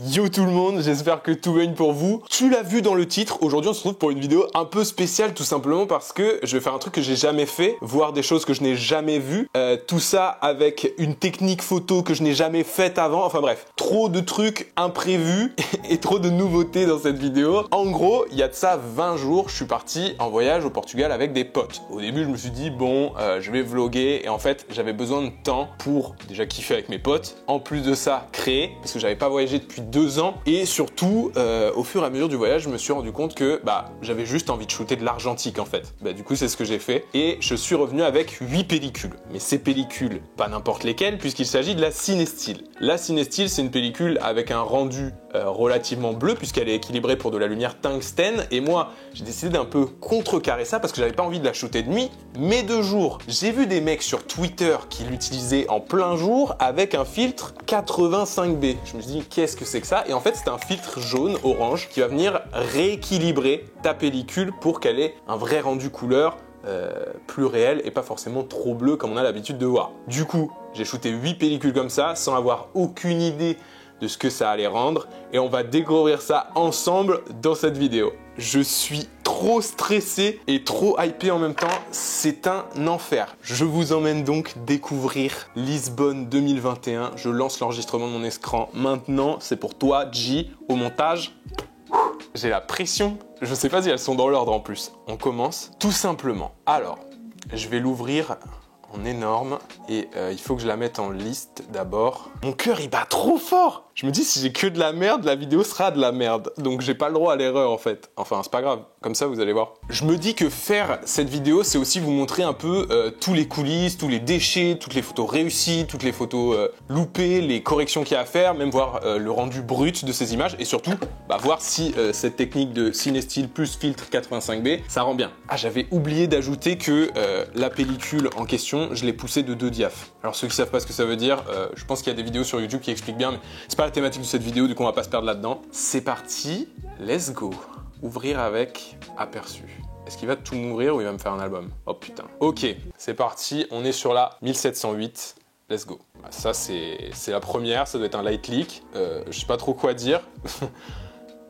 Yo tout le monde, j'espère que tout va bien pour vous. Tu l'as vu dans le titre, aujourd'hui on se retrouve pour une vidéo un peu spéciale tout simplement parce que je vais faire un truc que j'ai jamais fait, voir des choses que je n'ai jamais vues, tout ça avec une technique photo que je n'ai jamais faite avant, enfin bref, trop de trucs imprévus et trop de nouveautés dans cette vidéo. En gros, il y a de ça 20 jours, je suis parti en voyage au Portugal avec des potes. Au début je me suis dit bon, je vais vlogger et en fait j'avais besoin de temps pour déjà kiffer avec mes potes, en plus de ça créer, parce que j'avais pas voyagé depuis 2 ans et surtout au fur et à mesure du voyage je me suis rendu compte que j'avais juste envie de shooter de l'argentique en fait. Du coup c'est ce que j'ai fait et je suis revenu avec 8 pellicules. Mais ces pellicules, pas n'importe lesquelles puisqu'il s'agit de la Cinestill. La Cinestill c'est une pellicule avec un rendu relativement bleu puisqu'elle est équilibrée pour de la lumière tungstène et moi j'ai décidé d'un peu contrecarrer ça parce que j'avais pas envie de la shooter de nuit mais de jour. J'ai vu des mecs sur Twitter qui l'utilisaient en plein jour avec un filtre 85B. Je me suis dit qu'est-ce que c'est que ça? Et en fait c'est un filtre jaune orange qui va venir rééquilibrer ta pellicule pour qu'elle ait un vrai rendu couleur plus réel et pas forcément trop bleu comme on a l'habitude de voir. Du coup j'ai shooté 8 pellicules comme ça sans avoir aucune idée de ce que ça allait rendre et on va découvrir ça ensemble dans cette vidéo. Je suis trop stressé et trop hypé en même temps, c'est un enfer. Je vous emmène donc découvrir Lisbonne 2021. Je lance l'enregistrement de mon écran maintenant, c'est pour toi G au montage. J'ai la pression, je sais pas si elles sont dans l'ordre en plus. On commence tout simplement. Alors, je vais l'ouvrir en énorme et il faut que je la mette en liste d'abord. Mon cœur il bat trop fort. Je me dis si j'ai que de la merde, la vidéo sera de la merde. Donc j'ai pas le droit à l'erreur en fait. Enfin c'est pas grave, comme ça vous allez voir. Je me dis que faire cette vidéo c'est aussi vous montrer un peu tous les coulisses, tous les déchets, toutes les photos réussies, toutes les photos loupées, les corrections qu'il y a à faire, même voir le rendu brut de ces images et surtout voir si cette technique de Cinestill plus filtre 85B ça rend bien. Ah j'avais oublié d'ajouter que la pellicule en question je l'ai poussée de 2 diaph. Alors ceux qui savent pas ce que ça veut dire, je pense qu'il y a des vidéos sur YouTube qui expliquent bien mais c'est pas la thématique de cette vidéo, du coup on va pas se perdre là-dedans. C'est parti, let's go. Ouvrir avec aperçu. Est-ce qu'il va tout m'ouvrir ou il va me faire un album? Oh putain. Ok, c'est parti, on est sur la 1708. Let's go. Ça c'est la première, ça doit être un light leak. Je sais pas trop quoi dire.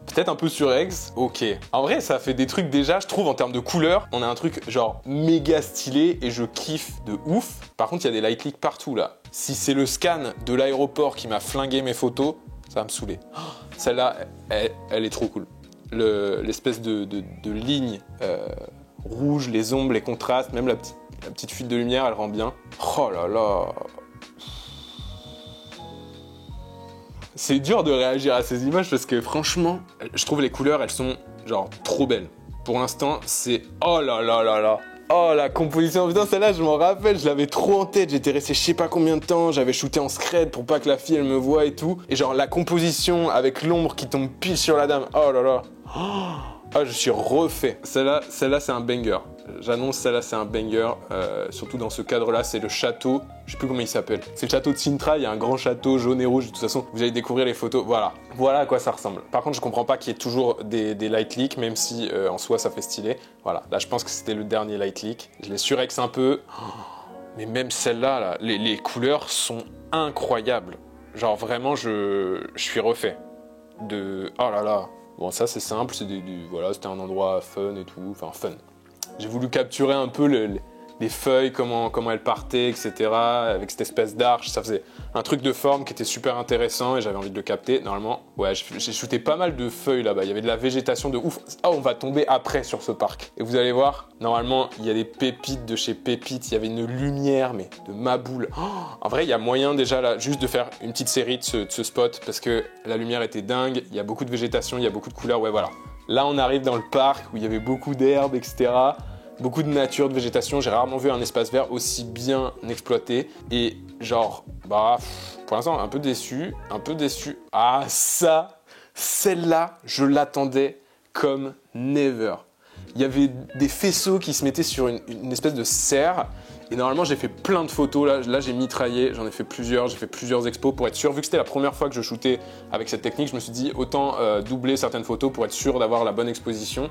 Peut-être un peu sur X. Ok. En vrai, ça fait des trucs déjà, je trouve, en termes de couleur. On a un truc genre méga stylé et je kiffe de ouf. Par contre, il y a des light leaks partout là. Si c'est le scan de l'aéroport qui m'a flingué mes photos, ça va me saouler. Oh, celle-là, elle est trop cool. L'espèce de ligne rouge, les ombres, les contrastes, même la petite fuite de lumière, elle rend bien. Oh là là. C'est dur de réagir à ces images parce que franchement, je trouve les couleurs, elles sont genre trop belles. Pour l'instant, c'est... Oh là là là là. Oh la composition, putain celle-là je m'en rappelle, je l'avais trop en tête, j'étais resté je sais pas combien de temps, j'avais shooté en scred pour pas que la fille elle me voie et tout. Et genre la composition avec l'ombre qui tombe pile sur la dame, oh là là. Ah je suis refait. Celle-là c'est un banger. J'annonce celle-là c'est un banger, surtout dans ce cadre-là, c'est le château, je sais plus comment il s'appelle. C'est le château de Sintra, il y a un grand château jaune et rouge, de toute façon vous allez découvrir les photos, voilà. Voilà à quoi ça ressemble. Par contre je comprends pas qu'il y ait toujours des light leaks, même si en soi ça fait stylé. Voilà, là je pense que c'était le dernier light leak. Je l'ai surex un peu, mais même celle-là, là, les couleurs sont incroyables. Genre vraiment je suis refait. Oh là là. Bon ça c'est simple, voilà, c'était un endroit fun et tout, enfin fun. J'ai voulu capturer un peu les feuilles, comment elles partaient, etc. Avec cette espèce d'arche, ça faisait un truc de forme qui était super intéressant et j'avais envie de le capter. Normalement, ouais, j'ai shooté pas mal de feuilles là-bas, il y avait de la végétation de ouf. Oh, on va tomber après sur ce parc. Et vous allez voir, normalement, il y a des pépites de chez Pépites, il y avait une lumière, mais de ma boule. Oh, en vrai, il y a moyen déjà là, juste de faire une petite série de ce spot parce que la lumière était dingue, il y a beaucoup de végétation, il y a beaucoup de couleurs, ouais voilà. Là, on arrive dans le parc où il y avait beaucoup d'herbes, etc. Beaucoup de nature, de végétation. J'ai rarement vu un espace vert aussi bien exploité. Et genre, pour l'instant, un peu déçu. Ah, ça, celle-là, je l'attendais comme never. Il y avait des faisceaux qui se mettaient sur une espèce de serre. Et normalement, j'ai fait plein de photos. Là j'ai mitraillé, j'en ai fait plusieurs. J'ai fait plusieurs expos pour être sûr. Vu que c'était la première fois que je shootais avec cette technique, je me suis dit autant doubler certaines photos pour être sûr d'avoir la bonne exposition.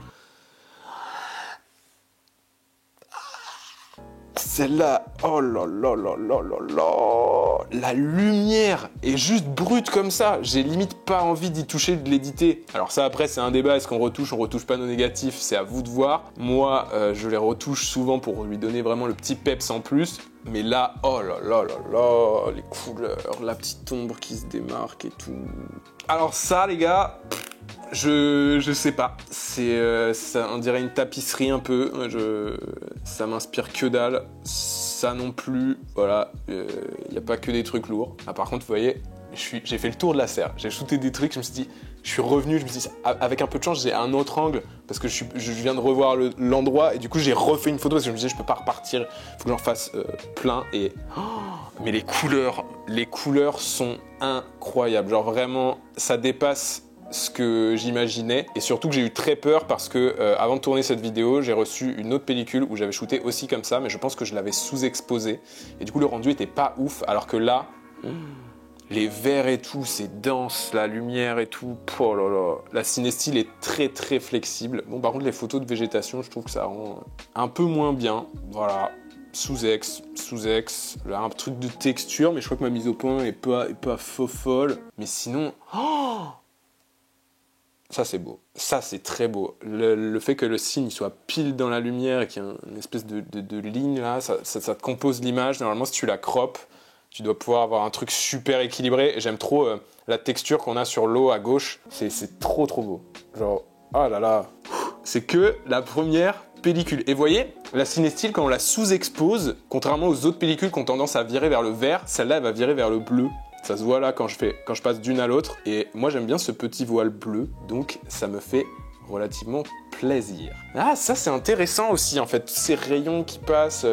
celle-là, oh là là là là là là, la lumière est juste brute comme ça. J'ai limite pas envie d'y toucher, de l'éditer. Alors ça après c'est un débat, est-ce qu'on retouche, on retouche pas nos négatifs, c'est à vous de voir. Moi je les retouche souvent pour lui donner vraiment le petit peps en plus. Mais là, oh là là là là, les couleurs, la petite ombre qui se démarque et tout. Alors ça les gars, je sais pas, ça, on dirait une tapisserie un peu, ça m'inspire que dalle, ça non plus, voilà, y a pas que des trucs lourds. Ah, par contre, vous voyez, j'ai fait le tour de la serre, j'ai shooté des trucs, je me suis dit, je suis revenu, je me suis dit, avec un peu de chance, j'ai un autre angle, parce que je viens de revoir l'endroit, et du coup, j'ai refait une photo, parce que je me disais, je peux pas repartir, faut que j'en fasse plein, et... Oh, mais les couleurs sont incroyables, genre vraiment, ça dépasse ce que j'imaginais, et surtout que j'ai eu très peur parce que avant de tourner cette vidéo, j'ai reçu une autre pellicule où j'avais shooté aussi comme ça, mais je pense que je l'avais sous-exposé, et du coup le rendu était pas ouf, alors que là, les verts et tout, c'est dense, la lumière et tout, oh là là, la cinestyle est très très flexible. Bon, par contre les photos de végétation, je trouve que ça rend un peu moins bien, voilà. Sous-ex, là un truc de texture, mais je crois que ma mise au point est pas faux folle, mais sinon, oh, ça c'est beau, ça c'est très beau. Le fait que le signe soit pile dans la lumière et qu'il y ait une espèce de ligne là, ça te compose l'image. Normalement si tu la croppes, tu dois pouvoir avoir un truc super équilibré. Et j'aime trop la texture qu'on a sur l'eau à gauche, c'est trop beau. Genre, oh là là, c'est que la première pellicule. Et vous voyez, la cinestyle quand on la sous-expose, contrairement aux autres pellicules qui ont tendance à virer vers le vert, celle-là elle va virer vers le bleu. Ça se voit là quand je passe d'une à l'autre. Et moi j'aime bien ce petit voile bleu, donc ça me fait relativement plaisir. Ah, ça c'est intéressant aussi en fait, tous ces rayons qui passent,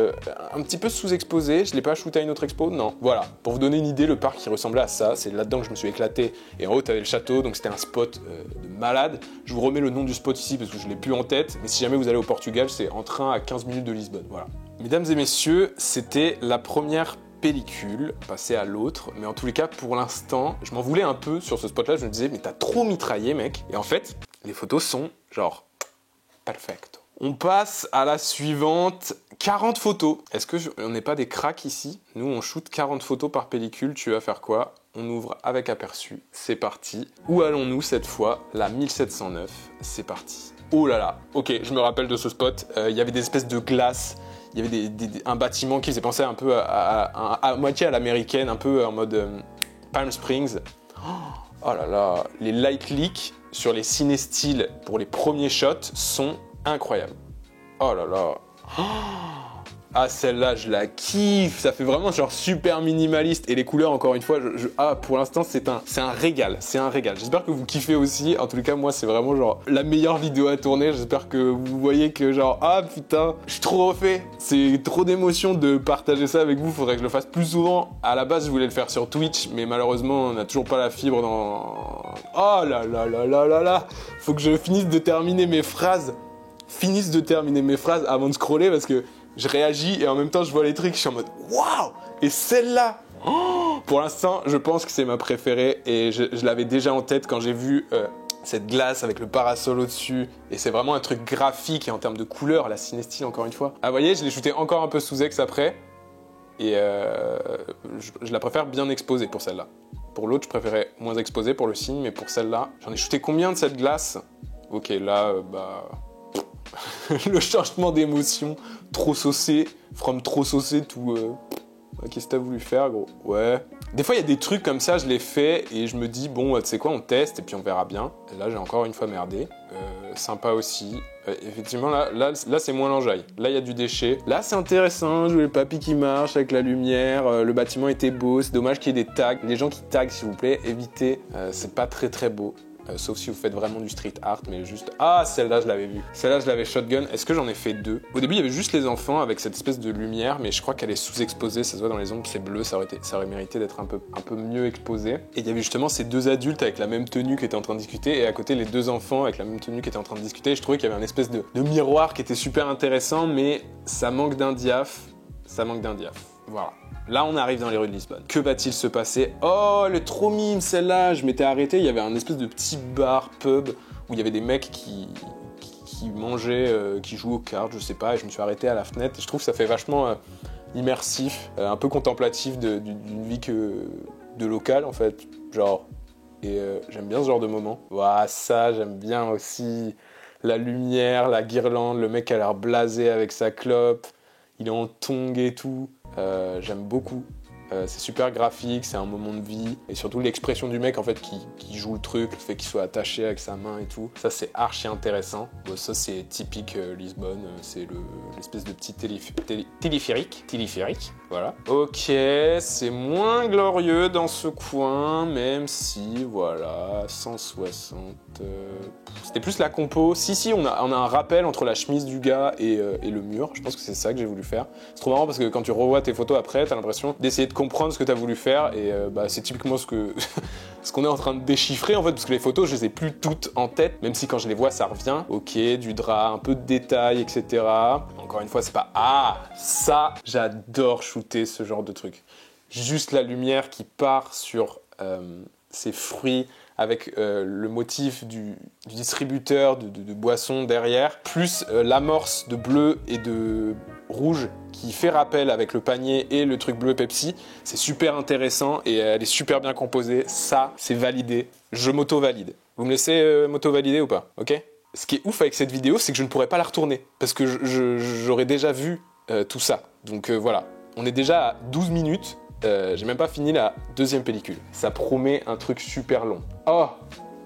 un petit peu sous-exposés. Je l'ai pas shooté à une autre expo, non. Voilà, pour vous donner une idée, le parc qui ressemblait à ça, c'est là-dedans que je me suis éclaté. Et en haut t'avais le château, donc c'était un spot de malade. Je vous remets le nom du spot ici parce que je l'ai plus en tête, mais si jamais vous allez au Portugal, c'est en train à 15 minutes de Lisbonne, voilà. Mesdames et messieurs, c'était la première pellicule, passer à l'autre, mais en tous les cas, pour l'instant, je m'en voulais un peu sur ce spot-là, je me disais, mais t'as trop mitraillé, mec. Et en fait, les photos sont genre perfecto. On passe à la suivante, 40 photos. Est-ce que on n'est pas des cracks ici? Nous, on shoot 40 photos par pellicule, tu vas faire quoi? On ouvre avec aperçu, c'est parti. Où allons-nous cette fois? La 1709, c'est parti. Oh là là, ok, je me rappelle de ce spot, il y avait des espèces de glaces. Il y avait un bâtiment qui faisait penser un peu à moitié à l'américaine, un peu en mode Palm Springs. Oh là là, les light leaks sur les ciné-styles pour les premiers shots sont incroyables. Oh là là. Ah, celle-là, je la kiffe. Ça fait vraiment genre super minimaliste. Et les couleurs, encore une fois, pour l'instant, c'est un régal. C'est un régal. J'espère que vous kiffez aussi. En tout cas, moi, c'est vraiment genre la meilleure vidéo à tourner. J'espère que vous voyez que genre, ah putain, je suis trop refait. C'est trop d'émotion de partager ça avec vous. Faudrait que je le fasse plus souvent. À la base, je voulais le faire sur Twitch, mais malheureusement, on n'a toujours pas la fibre dans... Oh là là là là là là. Faut que je finisse de terminer mes phrases. Avant de scroller parce que je réagis et en même temps je vois les trucs, je suis en mode waouh! Et celle-là, oh, pour l'instant, je pense que c'est ma préférée et je l'avais déjà en tête quand j'ai vu cette glace avec le parasol au-dessus. Et c'est vraiment un truc graphique et en termes de couleur, la cinestyle encore une fois. Ah, vous voyez, je l'ai shooté encore un peu sous ex après et je la préfère bien exposée pour celle-là. Pour l'autre, je préférais moins exposée pour le signe, mais pour celle-là, j'en ai shooté combien de cette glace? Ok, là, le changement d'émotion, trop saucé, from trop saucé, tout... Qu'est-ce que t'as voulu faire, gros? Ouais. Des fois, il y a des trucs comme ça, je les fais et je me dis, bon, tu sais quoi, on teste et puis on verra bien. Et là, j'ai encore une fois merdé. Sympa aussi. Effectivement, là c'est moins l'enjaille. Là, il y a du déchet. Là, c'est intéressant, je vois le papy qui marche avec la lumière. Le bâtiment était beau. C'est dommage qu'il y ait des tags. Les gens qui taguent, s'il vous plaît, évitez. C'est pas très beau. Sauf si vous faites vraiment du street art, mais juste... Ah, celle-là, je l'avais vue. Celle-là, je l'avais shotgun. Est-ce que j'en ai fait deux? Au début, il y avait juste les enfants avec cette espèce de lumière, mais je crois qu'elle est sous-exposée. Ça se voit dans les ombres, c'est bleu. Ça aurait mérité d'être un peu mieux exposé. Et il y avait justement ces deux adultes avec la même tenue qui étaient en train de discuter, et à côté, les deux enfants avec la même tenue qui étaient en train de discuter. Et je trouvais qu'il y avait une espèce de miroir qui était super intéressant, mais ça manque d'un diaph. Voilà. Là, on arrive dans les rues de Lisbonne. Que va-t-il se passer? Oh, elle est trop mime, celle-là. Je m'étais arrêté, il y avait un espèce de petit bar, pub, où il y avait des mecs qui mangeaient, qui jouaient aux cartes, je sais pas, et je me suis arrêté à la fenêtre. Et je trouve que ça fait vachement immersif, un peu contemplatif d'une vie de local en fait, genre. Et j'aime bien ce genre de moment. Ouah, ça, j'aime bien aussi. La lumière, la guirlande, le mec a l'air blasé avec sa clope. Il est en tongs et tout. J'aime beaucoup. C'est super graphique, c'est un moment de vie. Et surtout l'expression du mec en fait qui joue le truc, le fait qu'il soit attaché avec sa main et tout. Ça c'est archi intéressant. Bon, ça c'est typique Lisbonne, c'est l'espèce de petit téléphérique. Voilà. Ok, c'est moins glorieux dans ce coin, même si voilà, 160... C'était plus la compo. Si, on a un rappel entre la chemise du gars et le mur. Je pense que c'est ça que j'ai voulu faire. C'est trop marrant parce que quand tu revois tes photos après, t'as l'impression d'essayer de comprendre ce que t'as voulu faire et c'est typiquement ce qu'on est en train de déchiffrer en fait, parce que les photos, je les ai plus toutes en tête, même si quand je les vois, ça revient. Ok, du drap, un peu de détails, etc. Encore une fois, c'est pas... Ah, ça, j'adore shooter ce genre de truc. Juste la lumière qui part sur ces fruits avec le motif du distributeur de boissons derrière, plus l'amorce de bleu et de rouge qui fait rappel avec le panier et le truc bleu Pepsi. C'est super intéressant et elle est super bien composée. Ça, c'est validé. Je m'auto-valide. Vous me laissez m'auto-valider ou pas? Ok? Ce qui est ouf avec cette vidéo, c'est que je ne pourrais pas la retourner parce que j'aurais déjà vu tout ça. Donc voilà, on est déjà à 12 minutes. J'ai même pas fini la deuxième pellicule. Ça promet un truc super long. Oh,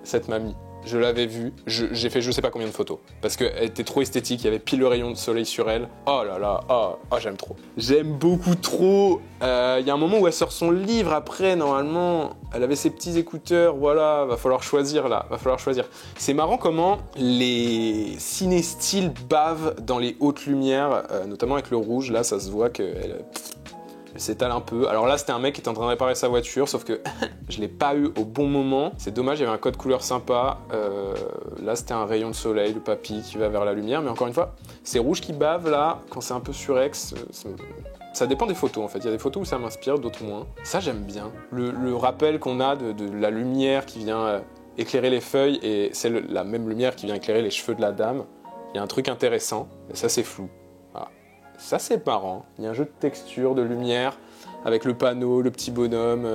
cette mamie, je l'avais vue. J'ai fait je sais pas combien de photos. Parce qu'elle était trop esthétique, il y avait pile le rayon de soleil sur elle. Oh là là, oh j'aime trop. J'aime beaucoup trop. Il y a un moment où elle sort son livre après, normalement. Elle avait ses petits écouteurs, voilà. Va falloir choisir là, va falloir choisir. C'est marrant comment les ciné-styles bavent dans les hautes lumières, notamment avec le rouge. Là, ça se voit qu'elle... Elle s'étale un peu. Alors là, c'était un mec qui était en train de réparer sa voiture, sauf que je l'ai pas eu au bon moment. C'est dommage, il y avait un code couleur sympa. Là, c'était un rayon de soleil, le papy qui va vers la lumière. Mais encore une fois, c'est rouge qui bave là, quand c'est un peu surex. Ça dépend des photos en fait. Il y a des photos où ça m'inspire, d'autres moins. Ça, j'aime bien. Le rappel qu'on a de la lumière qui vient éclairer les feuilles et c'est la même lumière qui vient éclairer les cheveux de la dame. Il y a un truc intéressant, et ça, c'est flou. Ça, c'est marrant. Il y a un jeu de texture, de lumière, avec le panneau, le petit bonhomme,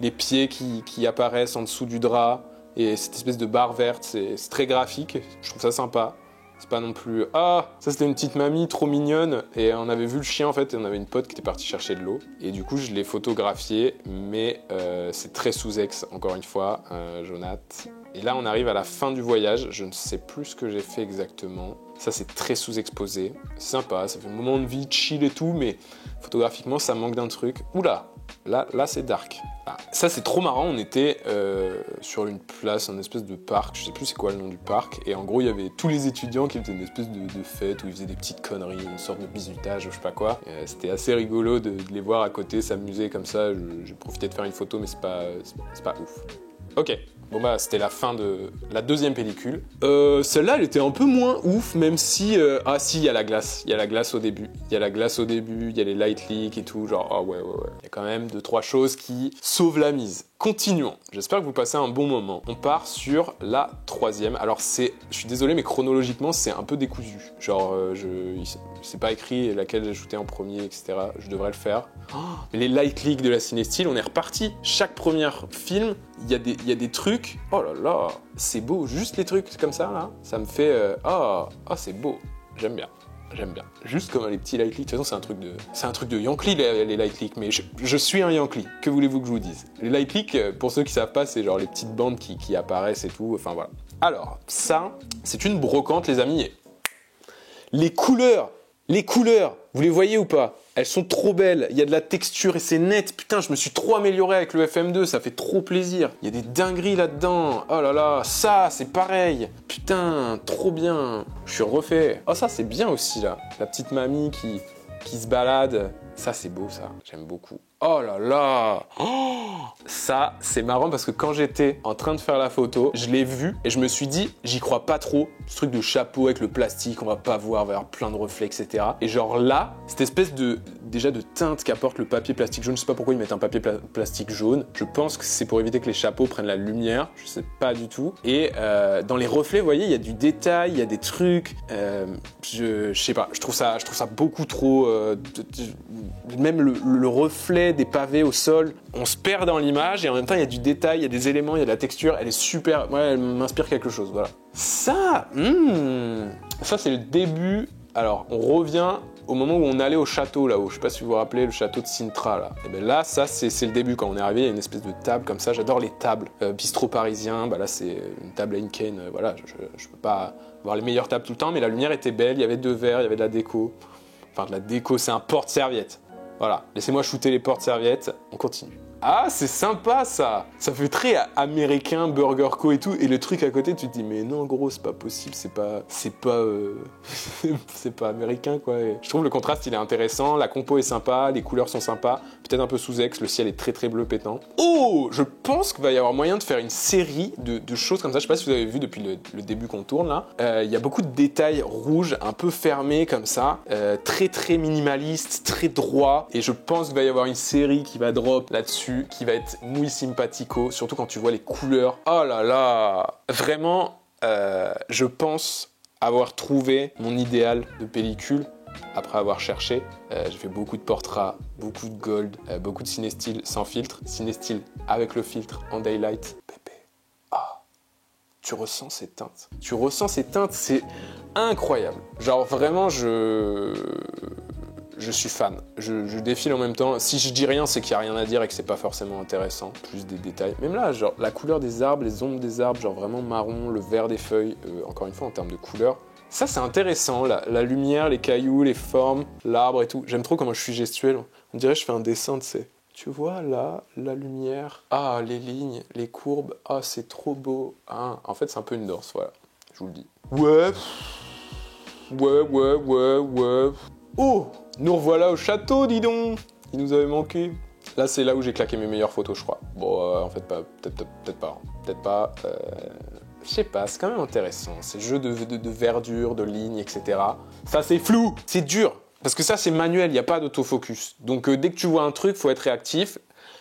les pieds qui apparaissent en dessous du drap, et cette espèce de barre verte, c'est très graphique. Je trouve ça sympa. C'est pas non plus... Ah, ça, c'était une petite mamie trop mignonne, et on avait vu le chien, en fait, et on avait une pote qui était partie chercher de l'eau. Et du coup, je l'ai photographié, mais c'est très sous-ex, encore une fois, Jonath. Et là, on arrive à la fin du voyage. Je ne sais plus ce que j'ai fait exactement. Ça, c'est très sous-exposé. C'est sympa, ça fait un moment de vie chill et tout, mais photographiquement, ça manque d'un truc. Oula, là c'est dark. Ah, ça, c'est trop marrant. On était sur une place, un espèce de parc. Je sais plus c'est quoi le nom du parc. Et en gros, il y avait tous les étudiants qui faisaient une espèce de fête où ils faisaient des petites conneries, une sorte de bisutage, je sais pas quoi. C'était assez rigolo de les voir à côté, s'amuser comme ça. J'ai profité de faire une photo, mais c'est pas ouf. Ok, bon bah c'était la fin de la deuxième pellicule. Celle-là, elle était un peu moins ouf, même si... Ah si, il y a la glace. Il y a la glace au début. Il y a les light leaks et tout, genre, oh ouais. Il y a quand même 2-3 choses qui sauvent la mise. Continuons. J'espère que vous passez un bon moment. On part sur la troisième. Alors je suis désolé, mais chronologiquement, c'est un peu décousu. Genre, c'est pas écrit laquelle j'ai shooté en premier, etc. Je devrais le faire. Oh, les light leaks de la Cinestyle, on est reparti. Chaque premier film, il y a des trucs. Oh là là, c'est beau. Juste les trucs comme ça, là, ça me fait... c'est beau. J'aime bien. Juste comme les petits light leaks. De toute façon, c'est un truc de Yankee, les light leaks. Mais je suis un Yankee. Que voulez-vous que je vous dise? Les light leaks, pour ceux qui savent pas, c'est genre les petites bandes qui apparaissent et tout. Enfin, voilà. Alors, ça, c'est une brocante, les amis. Les couleurs, vous les voyez ou pas? Elles sont trop belles, il y a de la texture et c'est net. Putain, je me suis trop amélioré avec le FM2, ça fait trop plaisir. Il y a des dingueries là-dedans. Oh là là, ça, c'est pareil. Putain, trop bien. Je suis refait. Oh, ça, c'est bien aussi, là. La petite mamie qui se balade. Ça, c'est beau, ça. J'aime beaucoup. Oh là là. Ça, c'est marrant parce que quand j'étais en train de faire la photo, je l'ai vu et je me suis dit, j'y crois pas trop. Ce truc de chapeau avec le plastique, on va pas voir, il va y avoir plein de reflets, etc. Et genre là, cette espèce de teinte qu'apporte le papier plastique jaune, je sais pas pourquoi ils mettent un papier plastique jaune. Je pense que c'est pour éviter que les chapeaux prennent la lumière, je sais pas du tout. Et dans les reflets, vous voyez, il y a du détail, il y a des trucs. Je sais pas, je trouve ça beaucoup trop. Même le reflet des pavés au sol, on se perd dans l'image et en même temps il y a du détail, il y a des éléments, il y a de la texture, elle est super, ouais, elle m'inspire quelque chose, voilà. Ça c'est le début. Alors on revient au moment où on allait au château là-haut, je sais pas si vous vous rappelez, le château de Sintra là. Et bien là, ça c'est le début, quand on est arrivé, il y a une espèce de table comme ça, j'adore les tables. Bistrot parisien, bah là c'est une table Heineken, voilà, je peux pas avoir les meilleures tables tout le temps, mais la lumière était belle, il y avait 2 verres, il y avait de la déco. Enfin de la déco, c'est un porte-serviette. Voilà, laissez-moi shooter les porte-serviettes, on continue. Ah, c'est sympa ça. Ça fait très américain, Burger Co et tout. Et le truc à côté, tu te dis mais non gros, c'est pas possible, c'est pas américain quoi. Et je trouve le contraste il est intéressant, la compo est sympa, les couleurs sont sympas, peut-être un peu sous-ex, le ciel est très très bleu pétant. Oh, je pense qu'il va y avoir moyen de faire une série de choses comme ça. Je sais pas si vous avez vu depuis le début qu'on tourne là. Il y a beaucoup de détails rouges, un peu fermés comme ça, très très minimaliste, très droit. Et je pense qu'il va y avoir une série qui va drop là-dessus, qui va être muy simpatico, surtout quand tu vois les couleurs. Oh là là, vraiment, je pense avoir trouvé mon idéal de pellicule après avoir cherché. J'ai fait beaucoup de portraits, beaucoup de gold, beaucoup de cinestyle sans filtre, cinestyle avec le filtre en daylight. Pépé, tu ressens ces teintes. Tu ressens ces teintes, c'est incroyable. Genre vraiment, je suis fan. Je défile en même temps. Si je dis rien, c'est qu'il n'y a rien à dire et que c'est pas forcément intéressant. Plus des détails. Même là, genre la couleur des arbres, les ombres des arbres, genre vraiment marron, le vert des feuilles, encore une fois en termes de couleur. Ça, c'est intéressant. La lumière, les cailloux, les formes, l'arbre et tout. J'aime trop comment je suis gestuel. On dirait que je fais un dessin, tu sais. Tu vois là, la lumière. Ah, les lignes, les courbes. Ah, c'est trop beau. Ah, en fait, c'est un peu une danse, voilà. Je vous le dis. Ouais. Oh, nous revoilà au château, dis donc. Il nous avait manqué. Là, c'est là où j'ai claqué mes meilleures photos, je crois. Bon, en fait, peut-être pas. Peut-être pas. Je sais pas, c'est quand même intéressant. Ces jeux de verdure, de lignes, etc. Ça, c'est flou. C'est dur. Parce que ça, c'est manuel, il n'y a pas d'autofocus. Donc, dès que tu vois un truc, faut être réactif.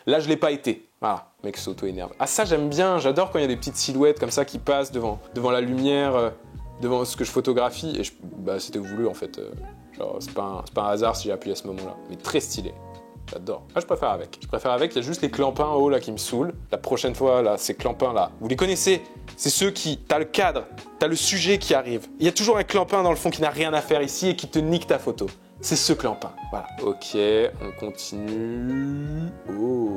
Là, je l'ai pas été. Voilà, mec s'auto-énerve. Ah, ça, j'aime bien. J'adore quand il y a des petites silhouettes comme ça qui passent devant la lumière, devant ce que je photographie. Et bah, c'était voulu, en fait. Genre, c'est pas un hasard si j'ai appuyé à ce moment-là. Mais très stylé. J'adore. Ah, je préfère avec. Il y a juste les clampins en haut là qui me saoulent. La prochaine fois, là, ces clampins là, vous les connaissez. C'est ceux qui, t'as le cadre, t'as le sujet qui arrive. Il y a toujours un clampin dans le fond qui n'a rien à faire ici et qui te nique ta photo. C'est ce clampin. Voilà. Ok, on continue. Oh,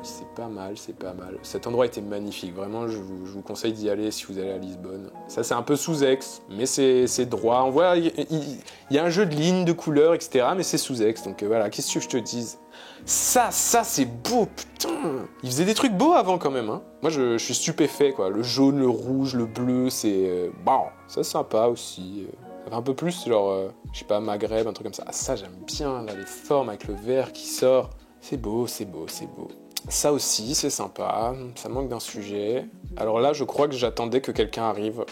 c'est pas mal, c'est pas mal. Cet endroit était magnifique. Vraiment, je vous conseille d'y aller si vous allez à Lisbonne. Ça, c'est un peu sous-ex, mais c'est droit. On voit, il y a un jeu de lignes, de couleurs, etc. Mais c'est sous-ex. Donc voilà, qu'est-ce que je te dise? Ça, c'est beau, putain. Il faisait des trucs beaux avant quand même, hein. Moi, je suis stupéfait, quoi. Le jaune, le rouge, le bleu, c'est... bon, ça, c'est sympa aussi. Ça fait un peu plus, genre, je sais pas, Maghreb, un truc comme ça. Ah, ça, j'aime bien, là, les formes avec le vert qui sort. C'est beau, c'est beau, c'est beau. Ça aussi, c'est sympa. Ça manque d'un sujet. Alors là, je crois que j'attendais que quelqu'un arrive.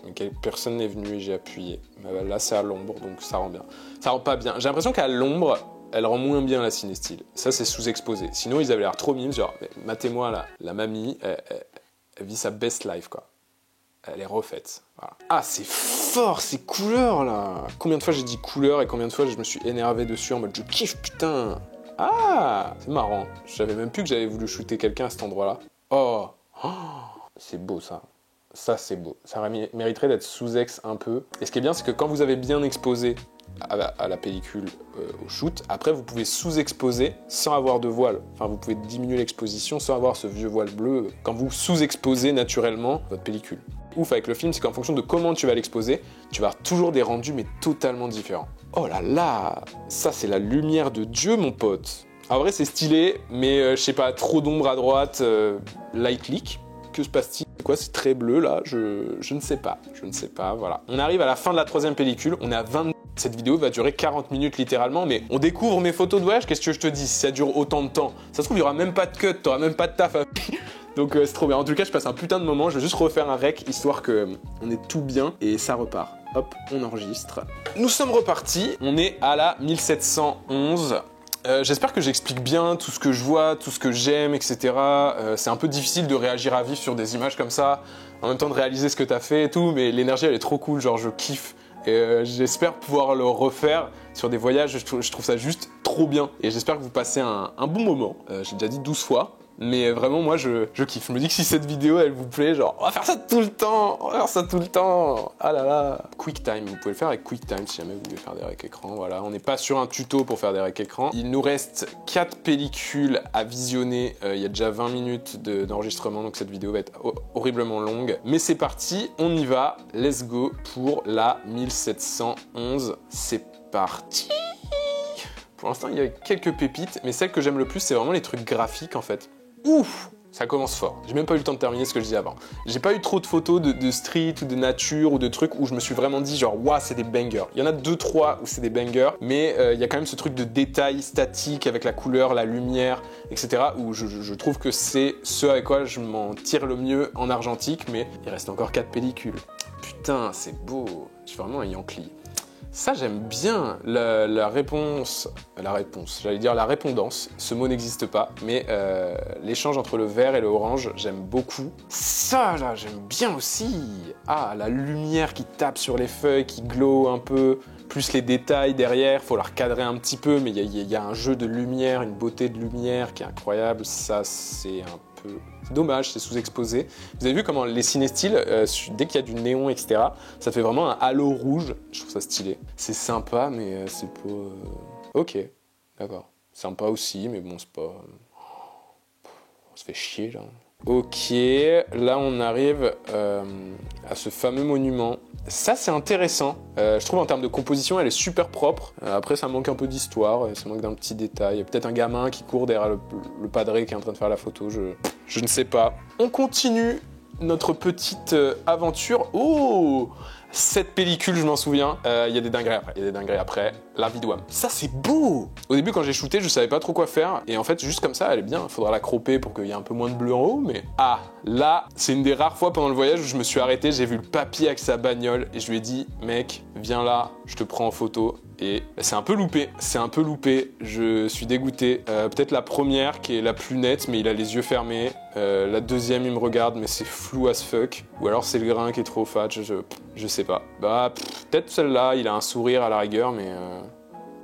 Mais personne n'est venu et j'ai appuyé. Mais là, c'est à l'ombre, donc ça rend bien. Ça rend pas bien. J'ai l'impression qu'à l'ombre, elle rend moins bien la cinestyle. Ça, c'est sous-exposé. Sinon, ils avaient l'air trop mimes. Genre, matez-moi, là, la mamie, elle vit sa best life, quoi. Elle est refaite. Voilà. Ah, c'est fort, ces couleurs, là. Combien de fois j'ai dit couleurs et combien de fois je me suis énervé dessus en mode je kiffe, putain. Ah, c'est marrant. Je savais même plus que j'avais voulu shooter quelqu'un à cet endroit-là. Oh, c'est beau, ça. Ça, c'est beau. Ça mériterait d'être sous-ex un peu. Et ce qui est bien, c'est que quand vous avez bien exposé à la pellicule au shoot, après, vous pouvez sous-exposer sans avoir de voile. Enfin, vous pouvez diminuer l'exposition sans avoir ce vieux voile bleu quand vous sous-exposez naturellement votre pellicule. Ouf avec le film, c'est qu'en fonction de comment tu vas l'exposer, tu vas avoir toujours des rendus mais totalement différents. Oh là là, ça c'est la lumière de Dieu, mon pote. En vrai, c'est stylé, mais je sais pas, trop d'ombre à droite, light click. Que se passe-t-il? Quoi, c'est très bleu là, je ne sais pas, voilà. On arrive à la fin de la 3e pellicule, on est à 22 Cette vidéo va durer 40 minutes littéralement, mais on découvre mes photos de voyage, qu'est-ce que je te dis, si ça dure autant de temps? Ça se trouve, il y aura même pas de cut, t'auras même pas de taf à... Donc c'est trop bien. En tout cas, je passe un putain de moment, je vais juste refaire un rec, histoire que on est tout bien, et ça repart. Hop, on enregistre. Nous sommes repartis, on est à la 1711. J'espère que j'explique bien tout ce que je vois, tout ce que j'aime, etc. C'est un peu difficile de réagir à vif sur des images comme ça, en même temps de réaliser ce que t'as fait et tout, mais l'énergie elle est trop cool, genre je kiffe. Et j'espère pouvoir le refaire sur des voyages, je trouve ça juste trop bien. Et j'espère que vous passez un bon moment, j'ai déjà dit 12 fois. Mais vraiment, moi, je kiffe. Je me dis que si cette vidéo, elle vous plaît, genre, on va faire ça tout le temps, on va faire ça tout le temps. Ah là là. QuickTime, vous pouvez le faire avec QuickTime si jamais vous voulez faire des rec écran. Voilà, on n'est pas sur un tuto pour faire des rec écran. Il nous reste 4 pellicules à visionner. Il y a déjà 20 minutes d'enregistrement, donc cette vidéo va être horriblement longue. Mais c'est parti, on y va. Let's go pour la 1711. C'est parti. Pour l'instant, il y a quelques pépites, mais celle que j'aime le plus, c'est vraiment les trucs graphiques, en fait. Ouf! Ça commence fort. J'ai même pas eu le temps de terminer ce que je disais avant. J'ai pas eu trop de photos de street ou de nature ou de trucs où je me suis vraiment dit genre waouh, c'est des bangers. Il y en a 2-3 où c'est des bangers, mais il y a quand même ce truc de détail statique avec la couleur, la lumière, etc. où je trouve que c'est ce avec quoi je m'en tire le mieux en argentique, mais il reste encore 4 pellicules. Putain, c'est beau. Je suis vraiment un Yankee. Ça, j'aime bien la réponse, j'allais dire la répondance, ce mot n'existe pas, mais l'échange entre le vert et le orange, j'aime beaucoup. Ça, là, j'aime bien aussi. Ah, la lumière qui tape sur les feuilles, qui glow un peu, plus les détails derrière, faut la recadrer un petit peu, mais il y a un jeu de lumière, une beauté de lumière qui est incroyable. Ça, c'est un peu... C'est dommage, c'est sous-exposé. Vous avez vu comment les ciné-styles, dès qu'il y a du néon, etc., ça fait vraiment un halo rouge. Je trouve ça stylé. C'est sympa, mais c'est pas... Ok, d'accord. Sympa aussi, mais bon, c'est pas... On se fait chier, là. Ok, là on arrive à ce fameux monument. Ça c'est intéressant, je trouve en termes de composition elle est super propre. Après ça manque un peu d'histoire, ça manque d'un petit détail. Il y a peut-être un gamin qui court derrière le padré qui est en train de faire la photo, je ne sais pas. On continue notre petite aventure. Oh, cette pellicule, je m'en souviens. Il y a des dingueries après. La vidouane. Ça, c'est beau! Au début, quand j'ai shooté, je savais pas trop quoi faire. Et en fait, juste comme ça, elle est bien. Il faudra la cropper pour qu'il y ait un peu moins de bleu en haut, mais... Ah, là, c'est une des rares fois pendant le voyage où je me suis arrêté, j'ai vu le papy avec sa bagnole et je lui ai dit, mec, viens là, je te prends en photo. Et c'est un peu loupé, je suis dégoûté. Peut-être la première qui est la plus nette, mais il a les yeux fermés. La deuxième, il me regarde, mais c'est flou as fuck. Ou alors c'est le grain qui est trop fat, je sais pas. Bah, peut-être celle-là, il a un sourire à la rigueur, mais...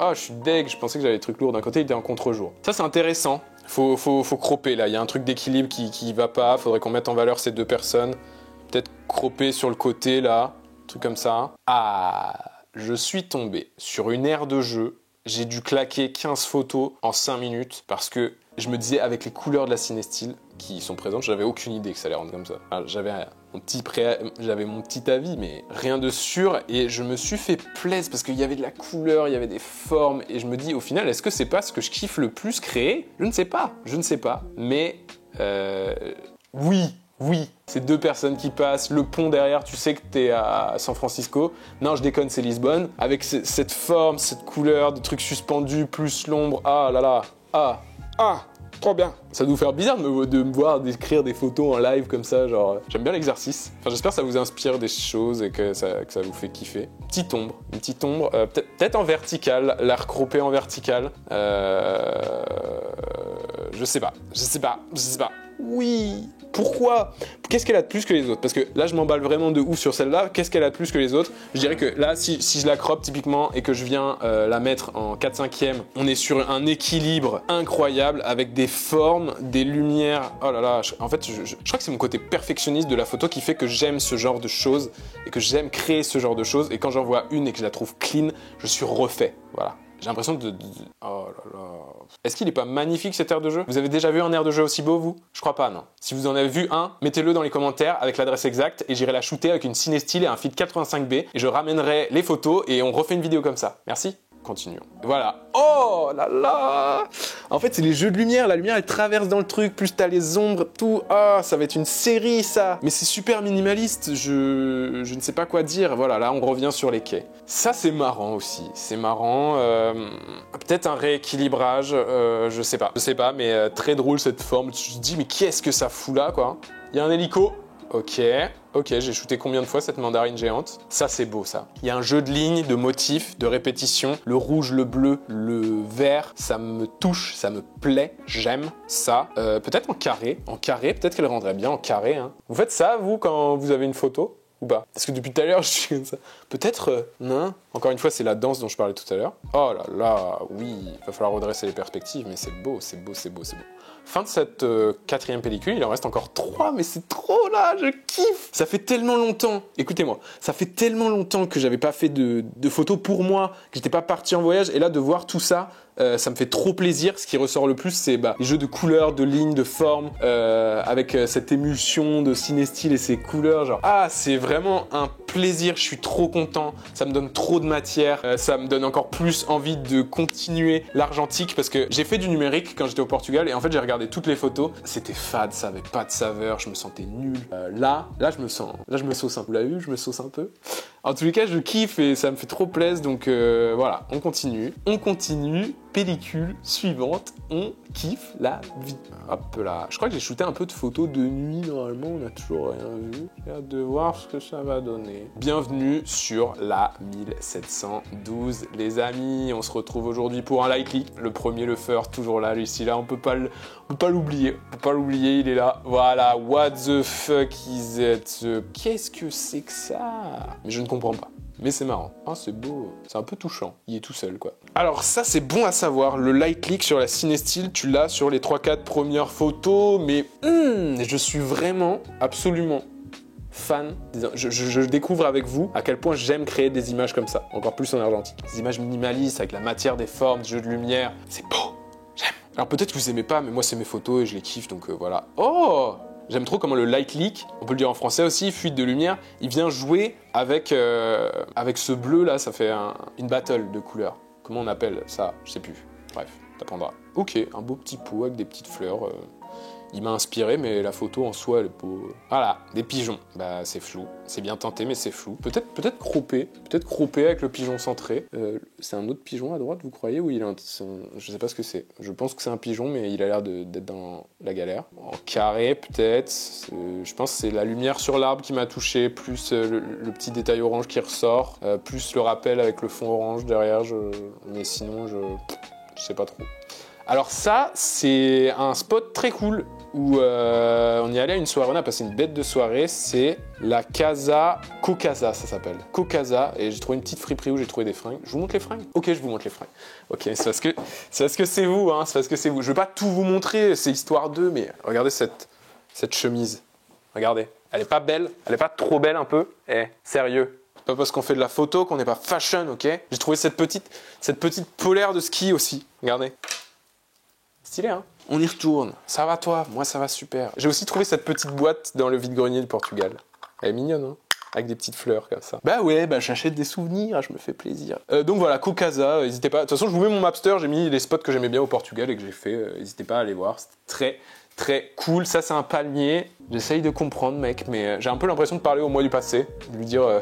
Ah, je suis deg, je pensais que j'avais des trucs lourds. D'un côté, il était en contre-jour. Ça, c'est intéressant. Faut cropper, là. Il y a un truc d'équilibre qui va pas. Faudrait qu'on mette en valeur ces deux personnes. Peut-être cropper sur le côté, là. Un truc comme ça. Ah... Je suis tombé sur une aire de jeu. J'ai dû claquer 15 photos en 5 minutes parce que je me disais avec les couleurs de la Cinestyle qui sont présentes, j'avais aucune idée que ça allait rendre comme ça. Alors, j'avais mon petit avis, mais rien de sûr. Et je me suis fait plaisir parce qu'il y avait de la couleur, il y avait des formes. Et je me dis au final, est-ce que c'est pas ce que je kiffe le plus créer? Je ne sais pas. Mais oui, c'est deux personnes qui passent, le pont derrière, tu sais que t'es à San Francisco. Non, je déconne, c'est Lisbonne. Avec cette forme, cette couleur, des trucs suspendus, plus l'ombre. Ah là là, trop bien. Ça doit vous faire bizarre de me voir décrire des photos en live comme ça, genre... J'aime bien l'exercice. Enfin, j'espère que ça vous inspire des choses et que ça vous fait kiffer. Une petite ombre, peut-être en vertical, la recropper en vertical. Je sais pas. Oui. Pourquoi? Qu'est-ce qu'elle a de plus que les autres? Parce que là, je m'emballe vraiment de ouf sur celle-là. Qu'est-ce qu'elle a de plus que les autres? Je dirais que là, si je la croppe typiquement et que je viens la mettre en 4/5e, on est sur un équilibre incroyable avec des formes, des lumières. Oh là là, en fait, je crois que c'est mon côté perfectionniste de la photo qui fait que j'aime ce genre de choses et que j'aime créer ce genre de choses. Et quand j'en vois une et que je la trouve clean, je suis refait. Voilà. J'ai l'impression Oh là là... Est-ce qu'il est pas magnifique cette aire de jeu? Vous avez déjà vu un aire de jeu aussi beau, vous? Je crois pas, non. Si vous en avez vu un, mettez-le dans les commentaires avec l'adresse exacte et j'irai la shooter avec une Cinestyle et un feed 85B et je ramènerai les photos et on refait une vidéo comme ça. Merci. continuons. Voilà. Oh là là. En fait, c'est les jeux de lumière. La lumière, elle traverse dans le truc. Plus t'as les ombres, tout. Ah, ça va être une série, ça. Mais c'est super minimaliste. Je ne sais pas quoi dire. Voilà, là, on revient sur les quais. Ça, c'est marrant aussi. C'est marrant. Peut-être un rééquilibrage. Je sais pas. Je sais pas, mais très drôle cette forme. Je me dis, mais qu'est-ce que ça fout là, quoi? Il y a un hélico. Ok, j'ai shooté combien de fois cette mandarine géante? Ça, c'est beau, ça. Il y a un jeu de lignes, de motifs, de répétitions. Le rouge, le bleu, le vert, ça me touche, ça me plaît, j'aime ça. Peut-être en carré, peut-être qu'elle rendrait bien en carré. Hein. Vous faites ça, vous, quand vous avez une photo? Ou pas? Parce que depuis tout à l'heure, je suis comme ça. Peut-être, non. Encore une fois, c'est la danse dont je parlais tout à l'heure. Oh là là, oui, il va falloir redresser les perspectives, mais c'est beau, c'est beau, c'est beau, c'est beau. Fin de cette quatrième pellicule, il en reste encore 3, mais c'est trop là, je kiffe. Ça fait tellement longtemps, écoutez-moi, ça fait tellement longtemps que j'avais pas fait de photos pour moi, que j'étais pas parti en voyage, et là de voir tout ça, ça me fait trop plaisir. Ce qui ressort le plus, c'est les jeux de couleurs, de lignes, de formes, avec cette émulsion de cinestyle et ces couleurs, genre, ah, c'est vraiment un plaisir, je suis trop content, ça me donne trop de matière, ça me donne encore plus envie de continuer l'argentique, parce que j'ai fait du numérique quand j'étais au Portugal, et en fait j'ai regardé toutes les photos, c'était fade, ça avait pas de saveur, je me sentais nul. Là je me sauce un peu. Vous l'avez vu, je me sauce un peu. En tous les cas, je kiffe et ça me fait trop plaisir, donc voilà, on continue. Pellicule suivante, on kiffe la vie. Hop là, je crois que j'ai shooté un peu de photos de nuit, normalement on n'a toujours rien vu. J'ai hâte de voir ce que ça va donner. Bienvenue sur la 1712, les amis, on se retrouve aujourd'hui pour un Lightly. Le premier, le first, toujours là, ici là, on peut pas l'oublier, il est là. Voilà, what the fuck is it? Qu'est-ce que c'est que ça? Mais je ne comprends pas. Mais c'est marrant. Ah, c'est beau. C'est un peu touchant. Il est tout seul, quoi. Alors ça, c'est bon à savoir. Le light leak sur la CineStill, tu l'as sur les 3-4 premières photos. Mais je suis vraiment, absolument fan. Je découvre avec vous à quel point j'aime créer des images comme ça. Encore plus en argentique. Des images minimalistes avec la matière des formes, des jeux de lumière. C'est beau. J'aime. Alors peut-être que vous aimez pas, mais moi, c'est mes photos et je les kiffe. Donc voilà. Oh! J'aime trop comment le light leak, on peut le dire en français aussi, fuite de lumière, il vient jouer avec ce bleu là, ça fait une battle de couleurs. Comment on appelle ça? Je sais plus. Bref, t'apprendras. Ok, un beau petit pot avec des petites fleurs. Il m'a inspiré, mais la photo en soi, elle est pas... Voilà, des pigeons. Bah, c'est flou. C'est bien tenté, mais c'est flou. Peut-être croppé. Peut-être croppé avec le pigeon centré. C'est un autre pigeon à droite, vous croyez? Ou il a je sais pas ce que c'est. Je pense que c'est un pigeon, mais il a l'air d'être dans la galère. En carré, peut-être. Je pense que c'est la lumière sur l'arbre qui m'a touché, plus le petit détail orange qui ressort, plus le rappel avec le fond orange derrière. Mais sinon, je sais pas trop. Alors ça, c'est un spot très cool où on y allait à une soirée, on a passé une bête de soirée, c'est la Casa Cocasa, ça s'appelle. Cocasa, et j'ai trouvé une petite friperie où j'ai trouvé des fringues. Je vous montre les fringues? Ok, je vous montre les fringues. Ok, c'est parce que c'est vous, hein, c'est parce que c'est vous. Je vais pas tout vous montrer, c'est histoire d'eux, mais regardez cette chemise. Regardez, elle est pas belle, elle est pas trop belle un peu? Sérieux. Pas parce qu'on fait de la photo qu'on n'est pas fashion, ok? J'ai trouvé cette petite polaire de ski aussi, regardez. Stylé, hein? On y retourne. Ça va toi? Moi ça va super. J'ai aussi trouvé cette petite boîte dans le vide-grenier du Portugal. Elle est mignonne, hein? Avec des petites fleurs comme ça. Bah ouais, j'achète des souvenirs, je me fais plaisir. Donc voilà, Cocasa, n'hésitez pas. De toute façon, je vous mets mon Mapster, j'ai mis les spots que j'aimais bien au Portugal et que j'ai fait. N'hésitez pas à aller voir, c'était très cool. Ça, c'est un palmier. J'essaye de comprendre, mec, mais j'ai un peu l'impression de parler au moi du passé. De lui dire,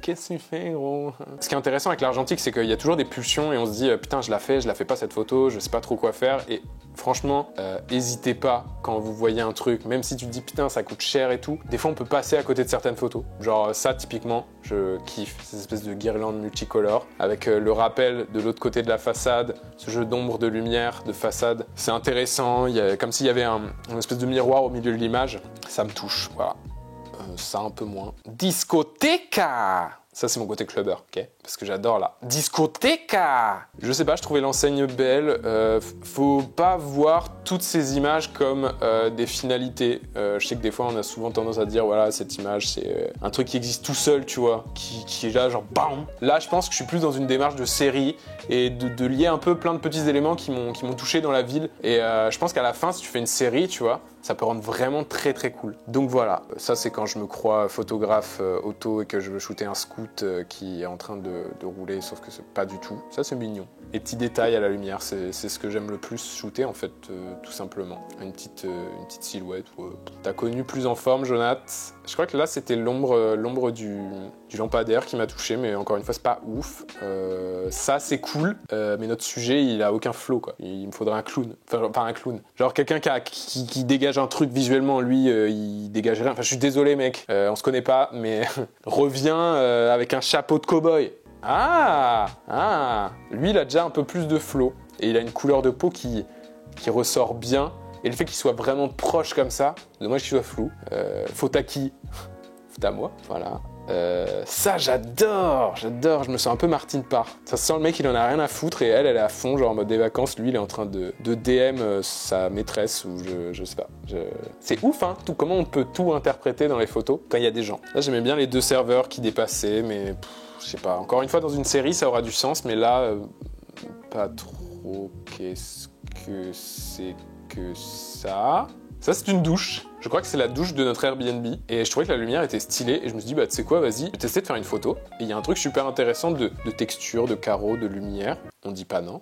qu'est-ce que tu fais, gros? Ce qui est intéressant avec l'argentique, c'est qu'il y a toujours des pulsions et on se dit, putain, je la fais pas cette photo, je sais pas trop quoi faire. Et franchement, hésitez pas quand vous voyez un truc, même si tu te dis, putain, ça coûte cher et tout. Des fois, on peut passer à côté de certaines photos. Genre ça, typiquement, je kiffe. Cette espèce de guirlande multicolore avec le rappel de l'autre côté de la façade, ce jeu d'ombre, de lumière, de façade. C'est intéressant, comme s'il y avait une espèce de miroir au milieu de l'image. Ça me touche, voilà. Ça un peu moins. Discoteca! Ça, c'est mon côté clubber, ok? Parce que j'adore la discoteca! Je sais pas, je trouvais l'enseigne belle. Faut pas voir toutes ces images comme des finalités. Je sais que des fois, on a souvent tendance à dire, voilà, cette image, c'est un truc qui existe tout seul, tu vois, qui est là, genre, bam! Là, je pense que je suis plus dans une démarche de série et de lier un peu plein de petits éléments qui m'ont touché dans la ville. Et je pense qu'à la fin, si tu fais une série, tu vois, Ça peut rendre vraiment très très cool. Donc voilà, ça c'est quand je me crois photographe auto et que je veux shooter un scoot qui est en train de rouler, sauf que c'est pas du tout. Ça c'est mignon. Les petits détails à la lumière, c'est ce que j'aime le plus shooter en fait, tout simplement. Une petite silhouette. T'as connu plus en forme, Jonath. Je crois que là c'était l'ombre du lampadaire qui m'a touché, mais encore une fois c'est pas ouf. Ça c'est cool, mais notre sujet il a aucun flow quoi. Il me faudrait un clown. Enfin pas un clown. Genre quelqu'un qui dégage un truc visuellement, lui il dégage rien. Enfin je suis désolé mec, on se connaît pas, mais reviens avec un chapeau de cow-boy. Lui il a déjà un peu plus de flow et il a une couleur de peau qui ressort bien, et le fait qu'il soit vraiment proche comme ça, dommage qu'il soit flou. Faute à qui? Faute à moi, voilà. Ça j'adore, je me sens un peu Martine Parr. Ça sent le mec il en a rien à foutre et elle est à fond, genre en mode des vacances, lui il est en train de DM sa maîtresse ou je sais pas. C'est ouf hein, comment on peut tout interpréter dans les photos quand il y a des gens. Là j'aimais bien les deux serveurs qui dépassaient, mais je sais pas, encore une fois dans une série ça aura du sens, mais là pas trop. Qu'est-ce que c'est que ça? Ça c'est une douche, je crois que c'est la douche de notre Airbnb, et je trouvais que la lumière était stylée, et je me suis dit bah tu sais quoi, vas-y, je vais tester de faire une photo, et il y a un truc super intéressant de texture, de carreaux, de lumière. On dit pas non,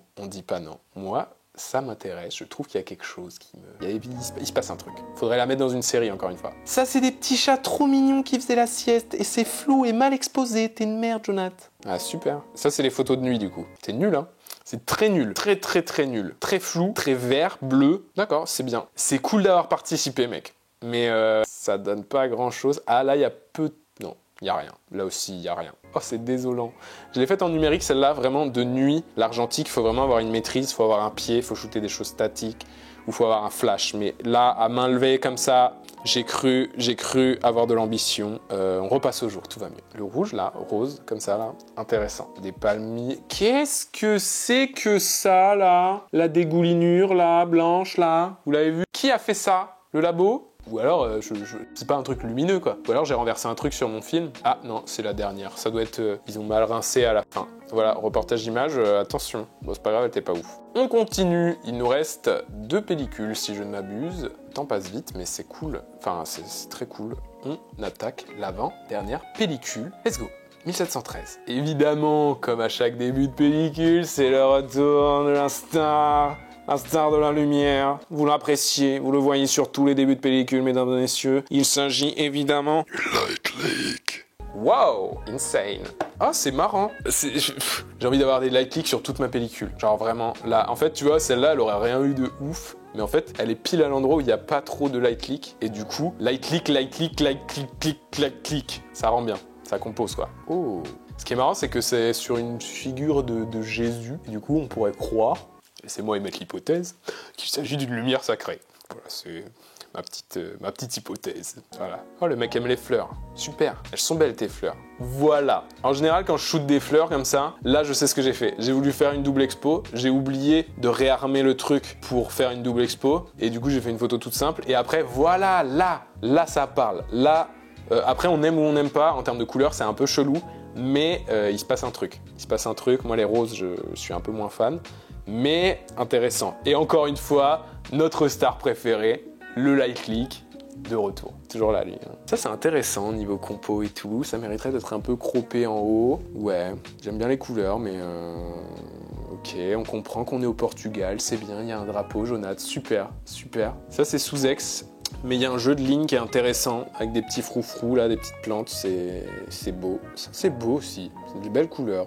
Moi, ça m'intéresse, je trouve qu'il y a quelque chose il se passe un truc. Faudrait la mettre dans une série encore une fois. Ça c'est des petits chats trop mignons qui faisaient la sieste, et c'est flou et mal exposé, t'es une merde Jonath. Ah super. Ça c'est les photos de nuit du coup. C'est nul hein. C'est très nul, très très très nul. Très flou, très vert, bleu. D'accord, c'est bien. C'est cool d'avoir participé, mec. Mais ça donne pas grand-chose. Ah là, il y a peu... Non, il y a rien. Là aussi, il y a rien. Oh, c'est désolant. Je l'ai faite en numérique, celle-là, vraiment de nuit. L'argentique, il faut vraiment avoir une maîtrise, il faut avoir un pied, il faut shooter des choses statiques, ou il faut avoir un flash. Mais là, à main levée comme ça, j'ai cru avoir de l'ambition. On repasse au jour, tout va mieux. Le rouge là, rose, comme ça là, intéressant. Des palmiers. Qu'est-ce que c'est que ça là? La dégoulinure là, blanche là. Vous l'avez vu? Qui a fait ça? Le labo? Ou alors, c'est pas un truc lumineux quoi. Ou alors j'ai renversé un truc sur mon film. Ah non, c'est la dernière. Ça doit être... ils ont mal rincé à la fin. Voilà, reportage d'image, attention. Bon, c'est pas grave, elle était pas ouf. On continue. Il nous reste 2 pellicules si je ne m'abuse. Le temps passe vite, mais c'est cool. Enfin, c'est très cool. On attaque l'avant-dernière pellicule. Let's go. 1713. Évidemment, comme à chaque début de pellicule, c'est le retour de la star de la lumière. Vous l'appréciez, vous le voyez sur tous les débuts de pellicule, mesdames et messieurs. Il s'agit évidemment du Light Leak. Wow, insane. Ah, c'est marrant. J'ai envie d'avoir des light leaks sur toute ma pellicule. Genre vraiment, là, en fait, tu vois, celle-là, elle aurait rien eu de ouf. Mais en fait, elle est pile à l'endroit où il n'y a pas trop de light leak. Et du coup, light leak, click. Ça rend bien. Ça compose, quoi. Oh. Ce qui est marrant, c'est que c'est sur une figure de Jésus. Et du coup, on pourrait croire, laissez-moi émettre l'hypothèse, qu'il s'agit d'une lumière sacrée. Voilà, c'est ma petite hypothèse. Voilà. Oh, le mec aime les fleurs. Super. Elles sont belles, tes fleurs. Voilà. En général, quand je shoot des fleurs comme ça, là, je sais ce que j'ai fait. J'ai voulu faire une double expo. J'ai oublié de réarmer le truc pour faire une double expo. Et du coup, j'ai fait une photo toute simple. Et après, voilà, là, ça parle. Là, après, on aime ou on n'aime pas. En termes de couleur, c'est un peu chelou. Mais il se passe un truc. Moi, les roses, je suis un peu moins fan. Mais intéressant. Et encore une fois, notre star préférée, le Light Leak, de retour. Toujours là, lui. Ça, c'est intéressant, niveau compo et tout. Ça mériterait d'être un peu croppé en haut. Ouais, j'aime bien les couleurs, mais... Ok, on comprend qu'on est au Portugal, c'est bien, il y a un drapeau, Jonath, super. Ça, c'est sous ex, mais il y a un jeu de lignes qui est intéressant, avec des petits froufrous, là, des petites plantes, c'est beau. Ça, c'est beau aussi, c'est des belles couleurs.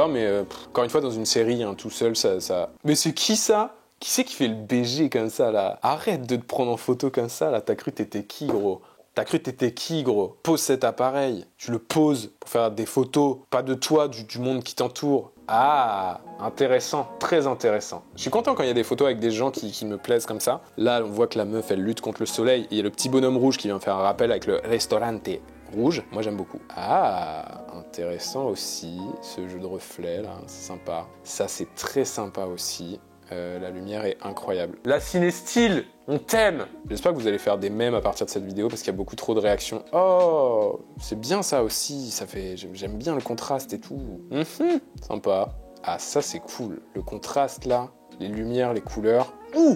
Mais encore une fois, dans une série, hein, tout seul, ça... Mais c'est qui ça? Qui c'est qui fait le BG comme ça, là? Arrête de te prendre en photo comme ça, là. T'as cru t'étais qui, gros? Pose cet appareil. Tu le poses pour faire des photos, pas de toi, du monde qui t'entoure. Ah, intéressant, très intéressant. Je suis content quand il y a des photos avec des gens qui me plaisent comme ça. Là, on voit que la meuf, elle lutte contre le soleil. Et il y a le petit bonhomme rouge qui vient faire un rappel avec le restaurante rouge. Moi, j'aime beaucoup. Ah, intéressant aussi, ce jeu de reflets, là, c'est sympa. Ça, c'est très sympa aussi. La lumière est incroyable. La cinestyle, on t'aime. J'espère que vous allez faire des mèmes à partir de cette vidéo parce qu'il y a beaucoup trop de réactions. Oh, c'est bien ça aussi. J'aime bien le contraste et tout. Sympa. Ah, ça c'est cool. Le contraste là, les lumières, les couleurs. Ouh,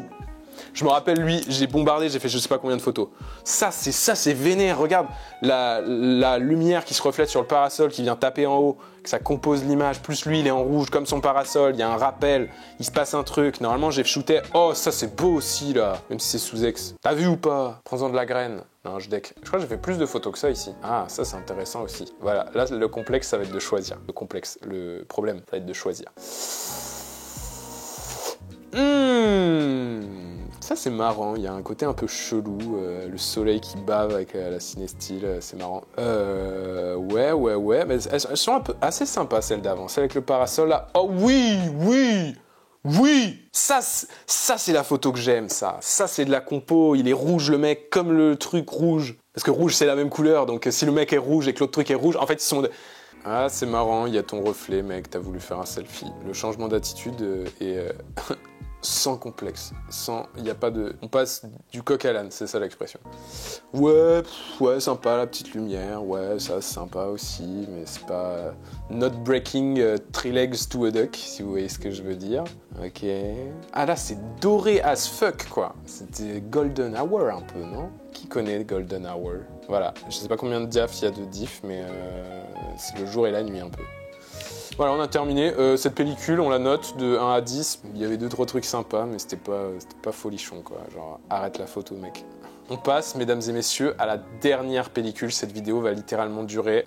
Je me rappelle, lui, j'ai bombardé, j'ai fait je sais pas combien de photos. Ça, c'est vénère. Regarde la lumière qui se reflète sur le parasol, qui vient taper en haut, que ça compose l'image. Plus lui, il est en rouge comme son parasol. Il y a un rappel. Il se passe un truc. Normalement, j'ai shooté. Oh, ça, c'est beau aussi, là. Même si c'est sous ex. T'as vu ou pas? Prends-en de la graine. Non, je deck. Je crois que j'ai fait plus de photos que ça ici. Ah, ça, c'est intéressant aussi. Voilà. Là, le complexe, ça va être de choisir. Le problème, ça va être de choisir. Ça c'est marrant, il y a un côté un peu chelou, le soleil qui bave avec la cinestyle, c'est marrant. Ouais, mais elles sont un peu assez sympas celles d'avant, celle avec le parasol là. Oh oui, ça c'est la photo que j'aime, ça c'est de la compo, il est rouge le mec comme le truc rouge. Parce que rouge c'est la même couleur, donc si le mec est rouge et que l'autre truc est rouge, en fait ils sont... Ah c'est marrant, il y a ton reflet mec, t'as voulu faire un selfie. Le changement d'attitude est... sans complexe, il n'y a pas de... On passe du coq à l'âne, c'est ça l'expression. Ouais, sympa la petite lumière, ouais, ça c'est sympa aussi, mais c'est pas... Not breaking three legs to a duck, si vous voyez ce que je veux dire. Ok. Ah là, c'est doré as fuck, quoi. C'était golden hour un peu, non? Qui connaît golden hour? Voilà, je sais pas combien de diaph il y a de diff, mais c'est le jour et la nuit un peu. Voilà, on a terminé. Cette pellicule, on la note de 1 à 10. Il y avait 2-3 trucs sympas, mais c'était pas folichon, quoi. Genre, arrête la photo, mec. On passe, mesdames et messieurs, à la dernière pellicule. Cette vidéo va littéralement durer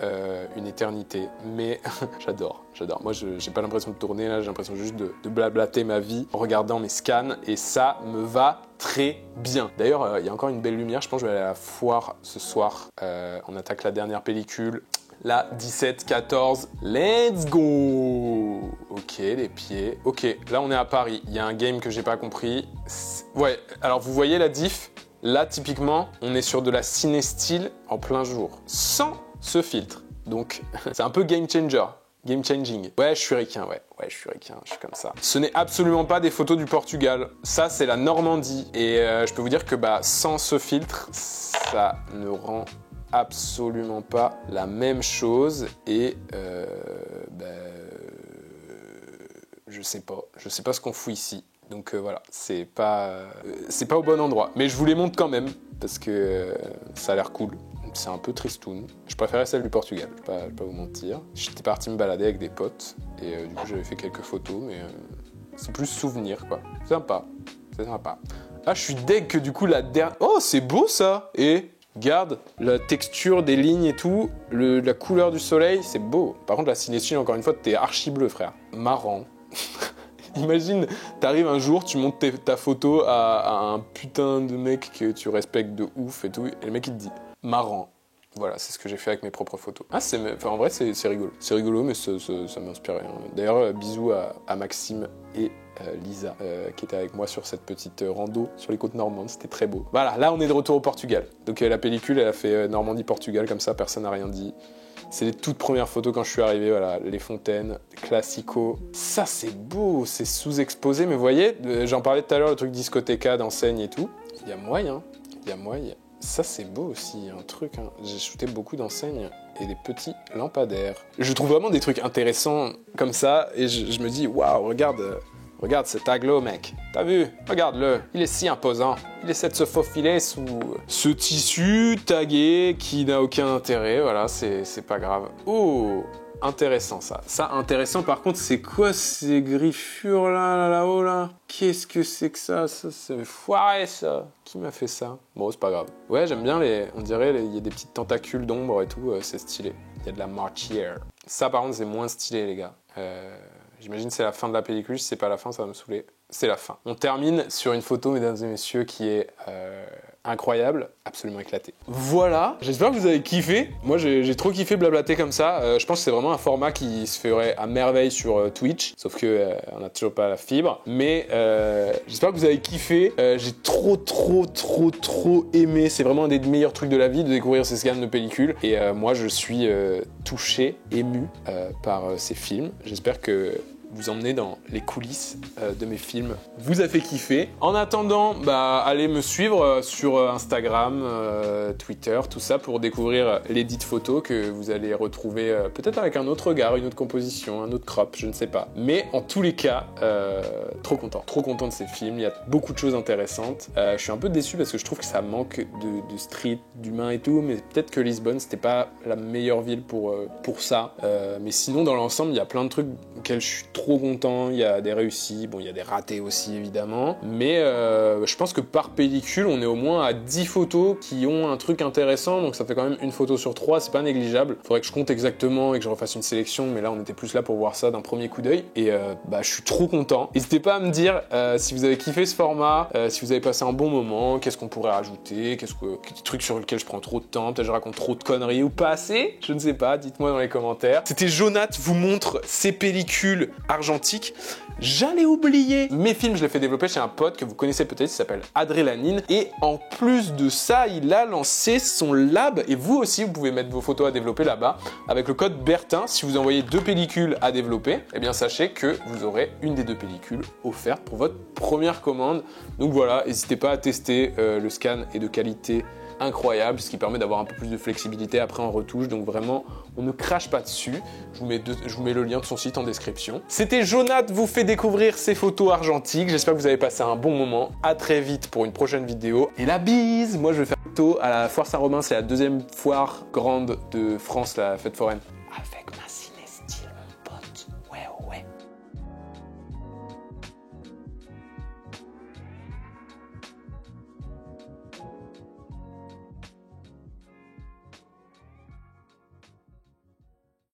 une éternité. Mais j'adore. Moi, j'ai pas l'impression de tourner, là. J'ai l'impression juste de blablater ma vie en regardant mes scans. Et ça me va très bien. D'ailleurs, il y a encore une belle lumière. Je pense que je vais aller à la foire ce soir. On attaque la dernière pellicule. La 17, 14, let's go. Ok, les pieds. Ok, là on est à Paris. Il y a un game que j'ai pas compris. Ouais, alors vous voyez la diff? Là, typiquement, on est sur de la cinestyle en plein jour, sans ce filtre. Donc, c'est un peu game changer. Game changing. Ouais, je suis ricain, je suis comme ça. Ce n'est absolument pas des photos du Portugal. Ça, c'est la Normandie. Et je peux vous dire que sans ce filtre, ça ne rend absolument pas la même chose et je sais pas ce qu'on fout ici, donc voilà, c'est pas au bon endroit, mais je vous les montre quand même parce que ça a l'air cool. C'est un peu tristoun. Je préférais celle du Portugal, je vais pas vous mentir. J'étais parti me balader avec des potes et du coup j'avais fait quelques photos, mais c'est plus souvenir quoi. C'est sympa. Ah, je suis deg que du coup la dernière... Oh, c'est beau ça. Et regarde la texture des lignes et tout, la couleur du soleil, c'est beau. Par contre, la cinestyle, encore une fois, t'es archi bleu, frère. Marrant. Imagine, t'arrives un jour, tu montes ta photo à un putain de mec que tu respectes de ouf et tout, et le mec, il te dit « marrant ». Voilà, c'est ce que j'ai fait avec mes propres photos. Ah, en vrai, c'est rigolo. C'est rigolo, mais ça m'inspire rien. D'ailleurs, bisous à Maxime et Lisa, qui était avec moi sur cette petite rando sur les côtes normandes. C'était très beau. Voilà, là, on est de retour au Portugal. Donc, la pellicule, elle a fait Normandie-Portugal, comme ça, personne n'a rien dit. C'est les toutes premières photos quand je suis arrivé, voilà, les fontaines, classico. Ça, c'est beau, c'est sous-exposé, mais vous voyez, j'en parlais tout à l'heure, le truc discothéca, d'enseigne et tout. Il y a moyen. Ça, c'est beau aussi, un truc. Hein. J'ai shooté beaucoup d'enseignes et des petits lampadaires. Je trouve vraiment des trucs intéressants comme ça, et je me dis, waouh, regarde cet aglo, mec. T'as vu? Regarde-le. Il est si imposant. Il essaie de se faufiler sous ce tissu tagué qui n'a aucun intérêt. Voilà, c'est pas grave. Oh, intéressant ça. Ça, intéressant. Par contre, c'est quoi ces griffures là-haut là? Qu'est-ce que c'est que ça? Ça, c'est foiré ça. Qui m'a fait ça? Bon, c'est pas grave. Ouais, j'aime bien on dirait, il y a des petites tentacules d'ombre et tout. C'est stylé. Il y a de la marchière. Ça, par contre, c'est moins stylé, les gars. J'imagine que c'est la fin de la pellicule. Si c'est pas la fin, ça va me saouler. C'est la fin. On termine sur une photo, mesdames et messieurs, qui est incroyable, absolument éclatée. Voilà, j'espère que vous avez kiffé. Moi, j'ai trop kiffé blablater comme ça. Je pense que c'est vraiment un format qui se ferait à merveille sur Twitch, sauf que on n'a toujours pas la fibre. Mais j'espère que vous avez kiffé. J'ai trop aimé. C'est vraiment un des meilleurs trucs de la vie de découvrir ces scans de pellicules. Et moi, je suis touché, ému par ces films. J'espère que vous emmener dans les coulisses de mes films vous a fait kiffer. En attendant, allez me suivre sur Instagram, Twitter, tout ça pour découvrir les dites photos que vous allez retrouver peut-être avec un autre regard, une autre composition, un autre crop, je ne sais pas. Mais en tous les cas, trop content de ces films, il y a beaucoup de choses intéressantes. Je suis un peu déçu parce que je trouve que ça manque de street, d'humain et tout, mais peut-être que Lisbonne, c'était pas la meilleure ville pour ça. Mais sinon, dans l'ensemble, il y a plein de trucs auxquels je suis trop content, il y a des réussis, bon, il y a des ratés aussi, évidemment, mais je pense que par pellicule, on est au moins à 10 photos qui ont un truc intéressant, donc ça fait quand même une photo sur 3, c'est pas négligeable. Faudrait que je compte exactement et que je refasse une sélection, mais là, on était plus là pour voir ça d'un premier coup d'œil, et je suis trop content. N'hésitez pas à me dire si vous avez kiffé ce format, si vous avez passé un bon moment, qu'est-ce qu'on pourrait rajouter, des trucs sur lesquels je prends trop de temps, peut-être je raconte trop de conneries ou pas assez, je ne sais pas, dites-moi dans les commentaires. C'était Jonath vous montre ses pellicules argentiques. J'allais oublier mes films, je les fais développer chez un pote que vous connaissez peut-être, il s'appelle Adrélanine, et en plus de ça, il a lancé son lab, et vous aussi, vous pouvez mettre vos photos à développer là-bas, avec le code Bertin. Si vous envoyez 2 pellicules à développer, eh bien sachez que vous aurez une des 2 pellicules offerte pour votre première commande. Donc voilà, n'hésitez pas à tester, le scan est de qualité incroyable, ce qui permet d'avoir un peu plus de flexibilité après en retouche, donc vraiment on ne crache pas dessus. Je vous mets le lien de son site en description. C'était Jonath vous fait découvrir ses photos argentiques, j'espère que vous avez passé un bon moment, à très vite pour une prochaine vidéo, et la bise. Moi je vais faire photo à la Foire Saint-Robin, c'est la 2e foire grande de France, la fête foraine, avec ma